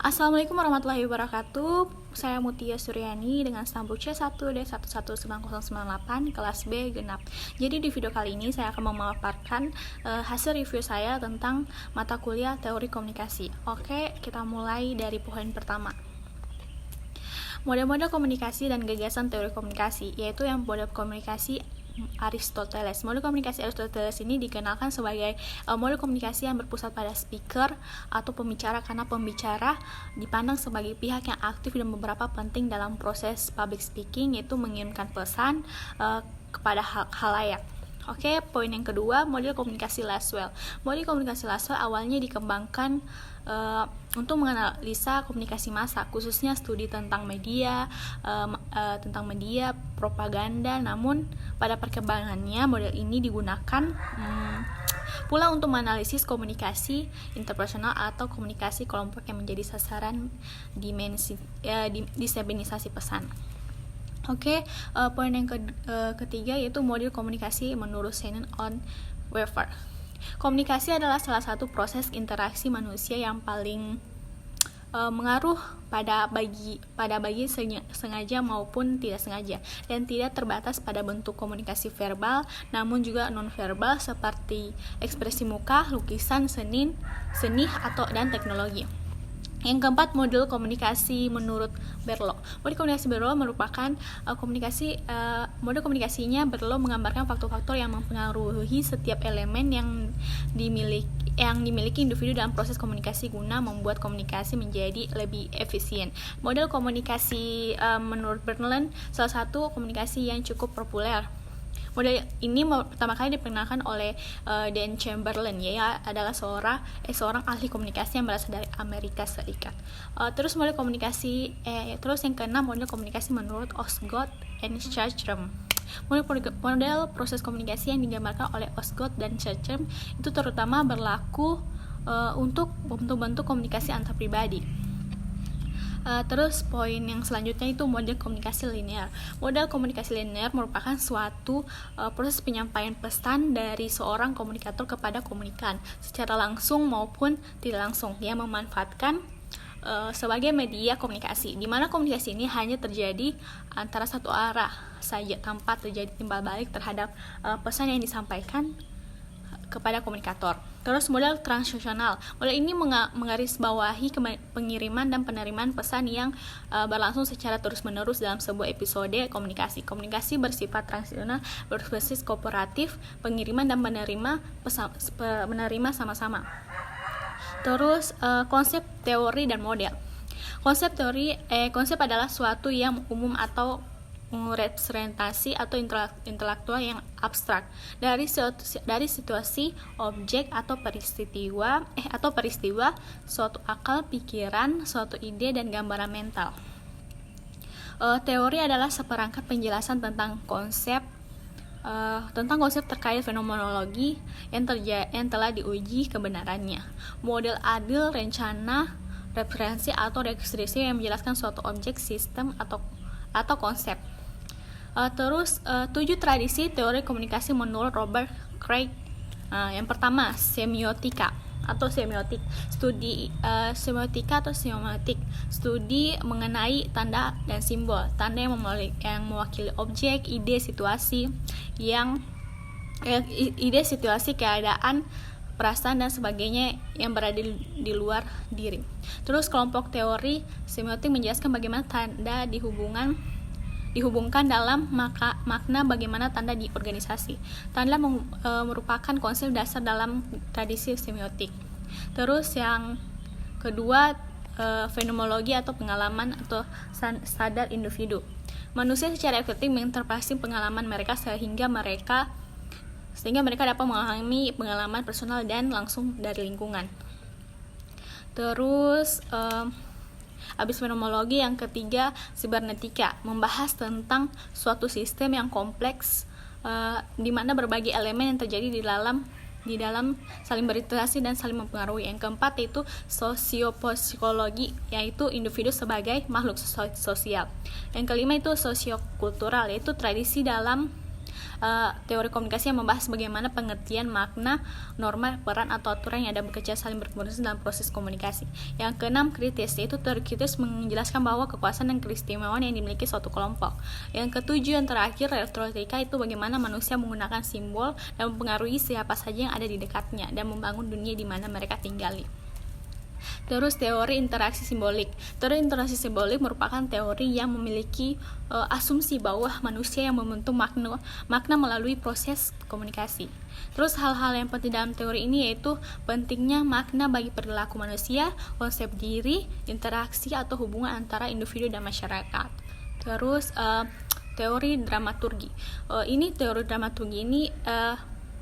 Assalamualaikum warahmatullahi wabarakatuh. Saya Mutia Suryani dengan stambuk C1D119098 kelas B genap. Jadi di video kali ini saya akan memaparkan hasil review saya tentang mata kuliah teori komunikasi. Oke, kita mulai dari poin pertama. Model-model komunikasi dan gagasan teori komunikasi, yaitu yang model komunikasi Aristoteles. Model komunikasi Aristoteles ini dikenalkan sebagai model komunikasi yang berpusat pada speaker atau pembicara, karena pembicara dipandang sebagai pihak yang aktif dan beberapa penting dalam proses public speaking, yaitu mengirimkan pesan kepada khalayak. Oke, poin yang kedua, model komunikasi Laswell. Model komunikasi Laswell awalnya dikembangkan untuk menganalisa komunikasi massa, khususnya studi tentang media, propaganda. Namun pada perkembangannya model ini digunakan pula untuk menganalisis komunikasi interpersonal atau komunikasi kelompok yang menjadi sasaran diseminisasi pesan. Oke, poin yang ketiga yaitu model komunikasi menurut Shannon on Weaver. Komunikasi adalah salah satu proses interaksi manusia yang paling mengaruh pada bagi sengaja maupun tidak sengaja, dan tidak terbatas pada bentuk komunikasi verbal, namun juga non-verbal seperti ekspresi muka, lukisan, seni dan teknologi. Yang keempat, model komunikasi menurut Berlo. Model komunikasi Berlo merupakan model komunikasinya Berlo menggambarkan faktor-faktor yang mempengaruhi setiap elemen yang dimiliki individu dalam proses komunikasi guna membuat komunikasi menjadi lebih efisien. Model komunikasi menurut Berlin salah satu komunikasi yang cukup populer. Model ini pertama kali diperkenalkan oleh Dan Chamberlain, ya, adalah seorang ahli komunikasi yang berasal dari Amerika Serikat. Terus yang keenam, model komunikasi menurut Osgood and Chartrand. Model proses komunikasi yang digambarkan oleh Osgood dan Chartrand itu terutama berlaku untuk bentuk-bentuk komunikasi antar pribadi. Terus poin yang selanjutnya itu model komunikasi linear. Model komunikasi linear merupakan suatu proses penyampaian pesan dari seorang komunikator kepada komunikan secara langsung maupun tidak langsung, yang memanfaatkan sebagai media komunikasi, di mana komunikasi ini hanya terjadi antara satu arah saja tanpa terjadi timbal balik terhadap pesan yang disampaikan kepada komunikator. Terus model transaksional. Model ini menggarisbawahi pengiriman dan penerimaan pesan yang berlangsung secara terus-menerus dalam sebuah episode komunikasi. Komunikasi bersifat transaksional berbasis kooperatif, pengiriman dan menerima sama-sama. Terus konsep, teori dan model. Konsep adalah suatu yang umum atau representasi atau intelektual yang abstrak dari situasi, objek atau peristiwa, suatu akal pikiran, suatu ide dan gambaran mental. Teori adalah seperangkat penjelasan tentang konsep terkait fenomenologi yang telah diuji kebenarannya. Model adil, rencana, referensi atau deskripsi yang menjelaskan suatu objek, sistem atau konsep. Terus 7 tradisi teori komunikasi menurut Robert Craig. Yang pertama, semiotika atau semiotik. Studi mengenai tanda dan simbol. Tanda yang mewakili objek, ide, situasi, keadaan, perasaan dan sebagainya yang berada di luar diri. Terus kelompok teori semiotik menjelaskan bagaimana tanda dihubungkan dalam makna bagaimana tanda di organisasi. Tanda merupakan konsep dasar dalam tradisi semiotik. Terus yang kedua, fenomenologi atau pengalaman atau sadar individu. Manusia secara efektif menginterpretasi pengalaman mereka sehingga mereka dapat memahami pengalaman personal dan langsung dari lingkungan. Terus habis fenomenologi, yang ketiga sibernetika, membahas tentang suatu sistem yang kompleks di mana berbagai elemen yang terjadi di dalam saling berinteraksi dan saling mempengaruhi. Yang keempat yaitu sosiopsikologi, yaitu individu sebagai makhluk sosial. Yang kelima itu sosiokultural, yaitu tradisi dalam Teori komunikasi yang membahas bagaimana pengertian makna, norma, peran atau aturan yang ada bekerja saling berkomunikasi dalam proses komunikasi. Yang keenam, kritis, yaitu teori kritis menjelaskan bahwa kekuasaan dan keistimewaan yang dimiliki suatu kelompok. Yang ketujuh, yang terakhir, retorika, itu bagaimana manusia menggunakan simbol dan mempengaruhi siapa saja yang ada di dekatnya dan membangun dunia di mana mereka tinggali. Terus teori interaksi simbolik. Teori interaksi simbolik merupakan teori yang memiliki asumsi bahwa manusia yang membentuk makna melalui proses komunikasi. Terus hal-hal yang penting dalam teori ini yaitu pentingnya makna bagi perilaku manusia, konsep diri, interaksi atau hubungan antara individu dan masyarakat. Terus teori dramaturgi. Ini teori dramaturgi ini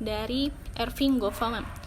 dari Erving Goffman.